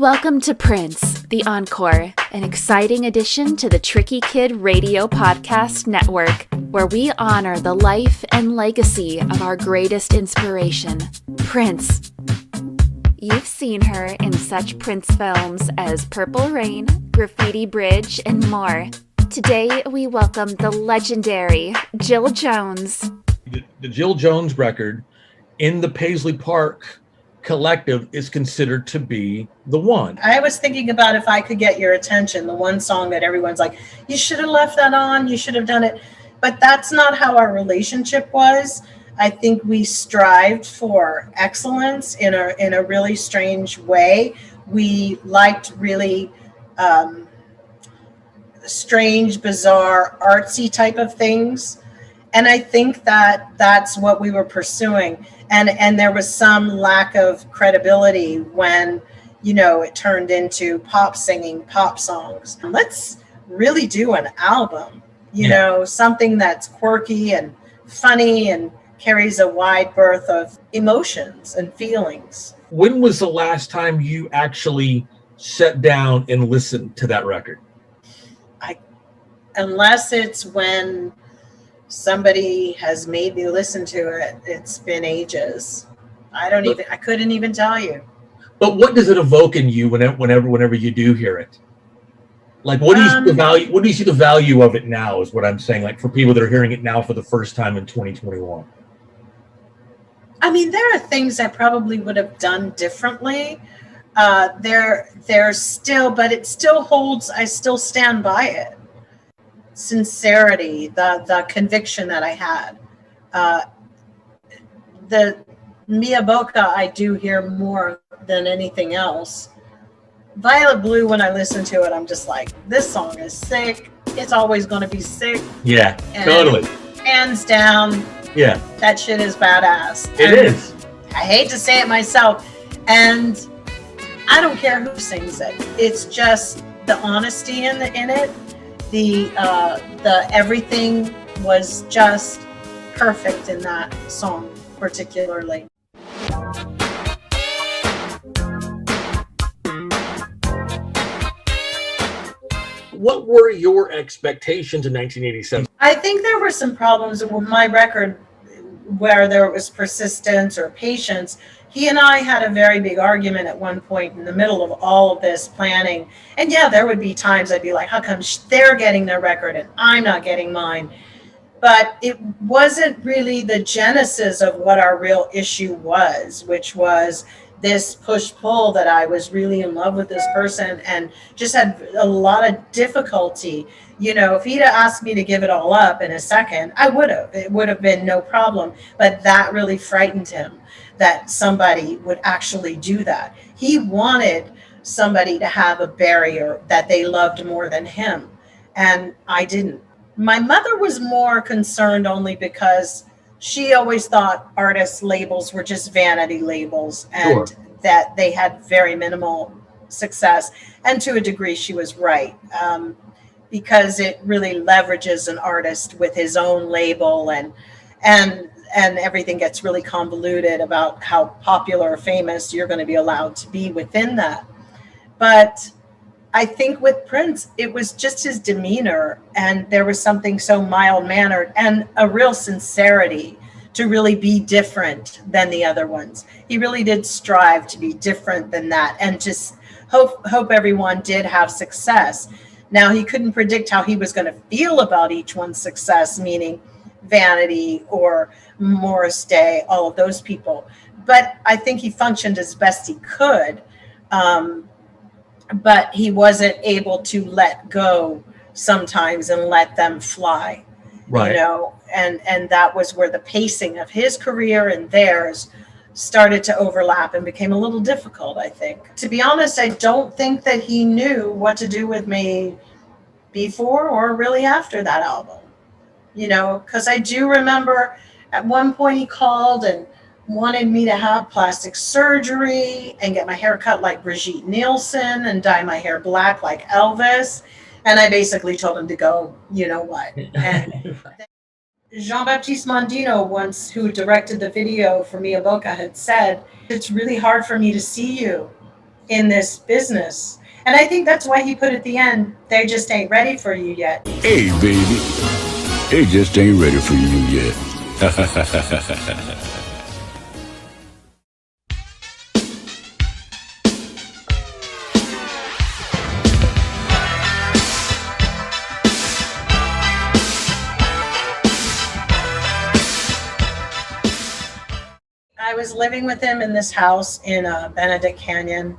Welcome to Prince, the Encore, an exciting addition to the Tricky Kid Radio Podcast Network, where we honor the life and legacy of our greatest inspiration, Prince. You've seen her in such Prince films as Purple Rain, Graffiti Bridge, and more. Today, we welcome the legendary Jill Jones. The Jill Jones record in the Paisley Park collective is considered to be the one. I was thinking about if I could get your attention, the one song that everyone's like, you should have left that on, you should have done it. But that's not how our relationship was. I think we strived for excellence in a really strange way. We liked really strange, bizarre, artsy type of things. And I think that that's what we were pursuing. And there was some lack of credibility when, it turned into pop singing pop songs. Let's really do an album, something that's quirky and funny and carries a wide berth of emotions and feelings. When was the last time you actually sat down and listened to that record? Unless it's when somebody has made me listen to it, it's been ages. I couldn't even tell you. But what does it evoke in you whenever you do hear it? Like, what do you see the value? What do you see the value of it now? Is what I'm saying. Like, for people that are hearing it now for the first time in 2021. I mean, there are things I probably would have done differently. There's still, but it still holds. I still stand by it. Sincerity, the conviction that I had. The Mia Boca I do hear more than anything else. Violet Blue, when I listen to it, I'm just like, this song is sick. It's always going to be sick. Yeah, totally. Hands down. Yeah. That shit is badass. It is. I hate to say it myself. And I don't care who sings it. It's just the honesty in it. The everything was just perfect in that song, particularly. What were your expectations in 1987? I think there were some problems with my record where there was persistence or patience. He and I had a very big argument at one point in the middle of all of this planning. And yeah, there would be times I'd be like, how come they're getting their record and I'm not getting mine? But it wasn't really the genesis of what our real issue was, which was this push-pull that I was really in love with this person and just had a lot of difficulty. If he'd have asked me to give it all up in a second, I would have. It would have been no problem. But that really frightened him, that somebody would actually do that. He wanted somebody to have a barrier that they loved more than him. And I didn't. My mother was more concerned only because she always thought artist labels were just vanity labels and Sure. that they had very minimal success. And to a degree, she was right. Because it really leverages an artist with his own label and everything gets really convoluted about how popular or famous you're going to be allowed to be within that. But I think with Prince, it was just his demeanor, and there was something so mild-mannered and a real sincerity to really be different than the other ones. He really did strive to be different than that and just hope everyone did have success. Now, he couldn't predict how he was going to feel about each one's success, meaning Vanity or Morris Day, all of those people. But I think he functioned as best he could. But he wasn't able to let go sometimes and let them fly. Right. And that was where the pacing of his career and theirs started to overlap and became a little difficult, I think. To be honest, I don't think that he knew what to do with me before or really after that album. Because I do remember at one point he called and wanted me to have plastic surgery and get my hair cut like Brigitte Nielsen and dye my hair black like Elvis. And I basically told him to go, you know what. And Jean-Baptiste Mondino, once, who directed the video for Mia Boca, had said, it's really hard for me to see you in this business. And I think that's why he put at the end, they just ain't ready for you yet. Hey, baby, they just ain't ready for you yet. I was living with him in this house in Benedict Canyon.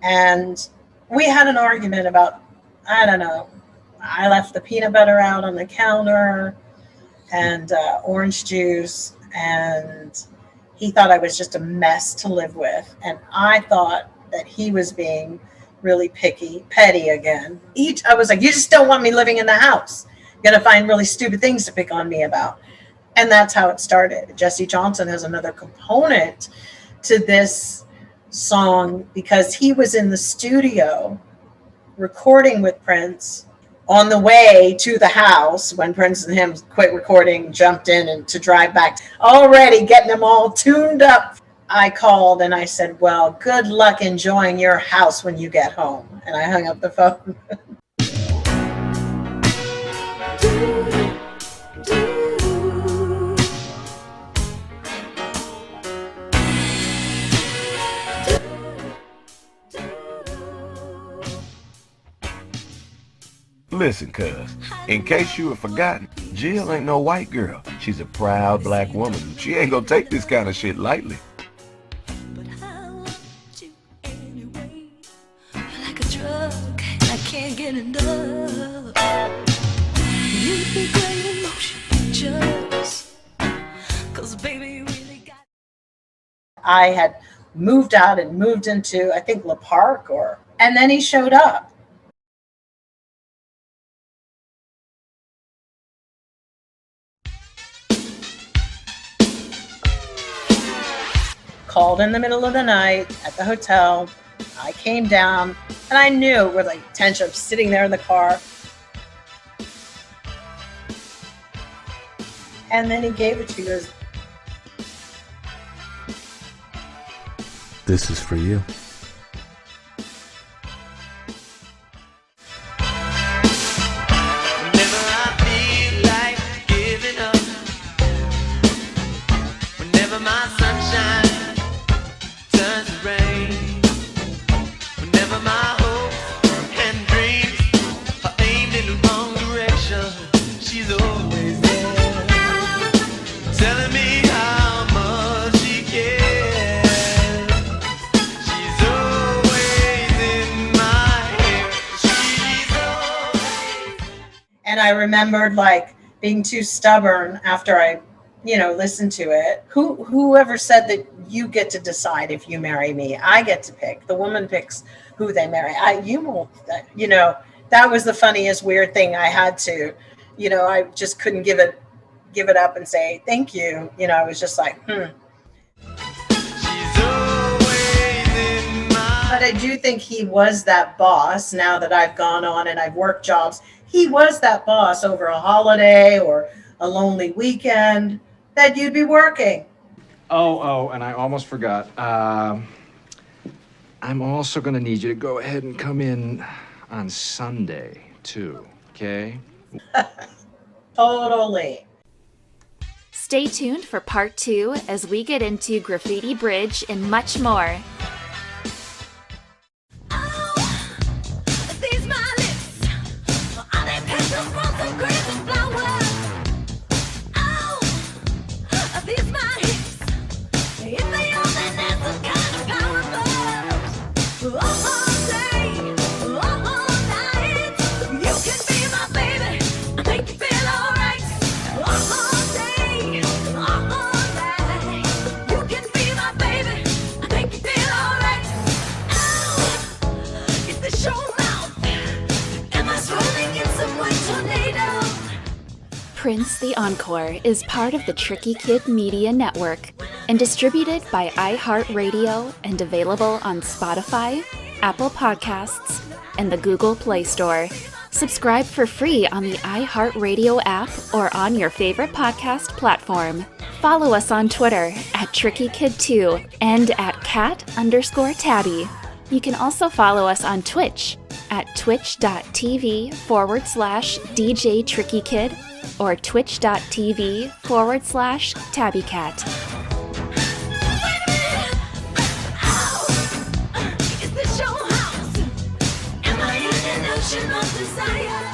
And we had an argument about, I don't know, I left the peanut butter out on the counter and orange juice, and he thought I was just a mess to live with. And I thought that he was being really petty again. I was like, you just don't want me living in the house. You're going to find really stupid things to pick on me about. And that's how it started. Jesse Johnson has another component to this song because he was in the studio recording with Prince on the way to the house when Prince and him quit recording, jumped in and to drive back, already getting them all tuned up. I called and I said, well, good luck enjoying your house when you get home. And I hung up the phone. Listen, cuz, in case you have forgotten, Jill ain't no white girl. She's a proud black woman. She ain't gonna take this kind of shit lightly. But I want you anyway. You're like a drug, and I can't get enough. You be great emotion pictures, 'cause baby, you really got. I had moved out and moved into, I think, La Park, and then he showed up. Called in the middle of the night at the hotel. I came down and I knew with like tension of sitting there in the car. And then he gave it to me. He goes, this is for you. Whenever I feel like giving up, whenever my sunshine turns to rain, whenever my hopes and dreams are aimed in the wrong direction, she's always there, telling me how much she cares. She's always in my hair. She's always. and I remembered like being too stubborn after I, listened to it. Whoever said that you get to decide if you marry me? I get to pick. The woman picks who they marry. You won't. That was the funniest weird thing. I had to, I just couldn't give it up and say thank you. I was just like, She's always in my. But I do think he was that boss. Now that I've gone on and I've worked jobs, he was that boss over a holiday or a lonely weekend that you'd be working. Oh, and I almost forgot. I'm also going to need you to go ahead and come in on Sunday, too, okay? Totally. Stay tuned for part 2 as we get into Graffiti Bridge and much more. These my lips, are they petals from some crazy flower? Oh, these my hips, if they only had some kind of power moves. All day, all night, you can be my baby, I make you feel alright. All day, all night, you can be my baby, I make you feel alright. Oh, get the show mouth, am I swirling in some white tornado? Prince the Encore is part of the Tricky Kid Media Network and distributed by iHeartRadio and available on Spotify, Apple Podcasts, and the Google Play Store. Subscribe for free on the iHeartRadio app or on your favorite podcast platform. Follow us on Twitter at TrickyKid2 and at cat_tabby. You can also follow us on Twitch at twitch.tv/DJ TrickyKid or twitch.tv/tabbycat. Is this your house? Am I in an ocean of desire?